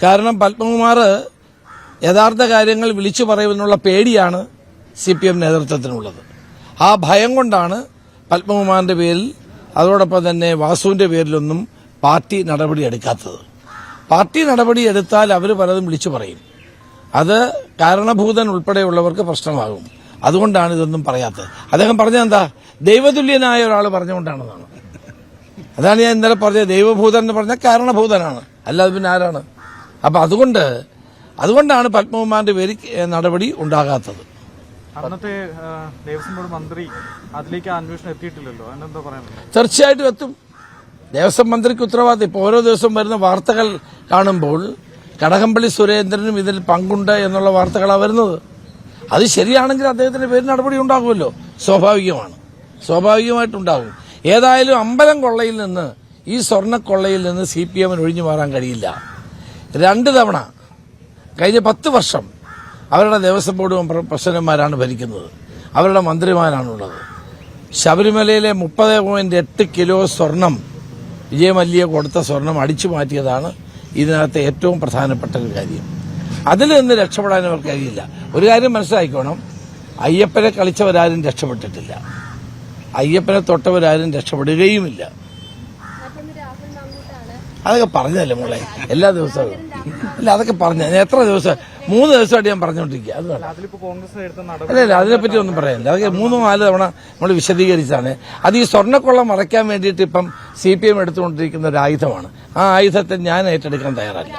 കാരണം പത്മകുമാർ യഥാർത്ഥ കാര്യങ്ങൾ വിളിച്ചു പറയുമെന്നുള്ള പേടിയാണ് CPM നേതൃത്വത്തിനുള്ളത്. ആ ഭയം കൊണ്ടാണ് പത്മകുമാറിന്റെ പേരിൽ അതോടൊപ്പം തന്നെ വാസുവിന്റെ പേരിലൊന്നും പാർട്ടി നടപടി എടുക്കാത്തത്. പാർട്ടി നടപടി എടുത്താൽ അവർ പലതും വിളിച്ചു പറയും. അത് കാരണഭൂതൻ ഉൾപ്പെടെയുള്ളവർക്ക് പ്രശ്നമാകും. അതുകൊണ്ടാണ് ഇതൊന്നും പറയാത്തത്. അദ്ദേഹം പറഞ്ഞതെന്താ, ദൈവതുല്യനായ ഒരാൾ പറഞ്ഞുകൊണ്ടാണെന്നാണ്. അതാണ് ഞാൻ ഇന്നലെ പറഞ്ഞത്. ദൈവഭൂതൻ എന്ന് പറഞ്ഞാൽ കാരണഭൂതനാണ്, അല്ലാതെ പിന്നെ ആരാണ്? അപ്പൊ അതുകൊണ്ടാണ് പത്മകുമാറിന്റെ പേരിൽ നടപടി ഉണ്ടാകാത്തത്. അന്നത്തെ ദേവസ്വം ബോർഡ് മന്ത്രി അതിലേക്ക് അന്വേഷണം എത്തിയിട്ടില്ലല്ലോ, എന്താ പറയാനുള്ളത്? തീർച്ചയായിട്ടും എത്തും. ദേവസ്വം മന്ത്രിക്ക് ഉത്തരവാദിത്തം. ഇപ്പോൾ ഓരോ ദിവസം വരുന്ന വാർത്തകൾ കാണുമ്പോൾ കടകംപള്ളി സുരേന്ദ്രനും ഇതിൽ പങ്കുണ്ട് എന്നുള്ള വാർത്തകളാണ് വരുന്നത്. അത് ശരിയാണെങ്കിൽ അദ്ദേഹത്തിന്റെ പേരിൽ നടപടി ഉണ്ടാകുമല്ലോ. സ്വാഭാവികമായിട്ടുണ്ടാകും. ഏതായാലും അമ്പലം കൊള്ളയിൽ നിന്ന്, ഈ സ്വർണ്ണക്കൊള്ളയിൽ നിന്ന് CPM ഒഴിഞ്ഞു മാറാൻ കഴിയില്ല. 2 തവണ കഴിഞ്ഞ 10 വർഷം അവരുടെ ദേവസ്വം ബോർഡ് പ്രസിഡന്റുമാരാണ് ഭരിക്കുന്നത്. അവരുടെ മന്ത്രിമാരാണുള്ളത്. ശബരിമലയിലെ 30.8 കിലോ സ്വർണം വിജയമല്യ കൊടുത്ത സ്വർണം അടിച്ചു മാറ്റിയതാണ് ഇതിനകത്ത് ഏറ്റവും പ്രധാനപ്പെട്ട ഒരു കാര്യം. അതിൽ നിന്ന് രക്ഷപ്പെടാൻ അവർക്ക് കഴിയില്ല. ഒരു കാര്യം മനസ്സിലാക്കിക്കോണം, അയ്യപ്പനെ കളിച്ചവരാരും രക്ഷപ്പെട്ടിട്ടില്ല, അയ്യപ്പനെ തൊട്ടവരാരും രക്ഷപ്പെടുകയുമില്ല. അതൊക്കെ പറഞ്ഞതല്ലേ മോളെ, എല്ലാ ദിവസവും അല്ല, അതൊക്കെ പറഞ്ഞ എത്ര ദിവസം, 3 ദിവസമായിട്ട് ഞാൻ പറഞ്ഞുകൊണ്ടിരിക്കുക. അല്ല അതിനെപ്പറ്റി ഒന്നും പറയാനില്ല. അതൊക്കെ 3-4 തവണ നമ്മൾ വിശദീകരിച്ചാണ്. അത് ഈ സ്വർണ്ണക്കൊള്ള മറയ്ക്കാൻ വേണ്ടിയിട്ട് ഇപ്പം CPM എടുത്തുകൊണ്ടിരിക്കുന്ന ഒരു ആയുധമാണ്. ആ ആയുധത്തെ ഞാൻ ഏറ്റെടുക്കാൻ തയ്യാറല്ല.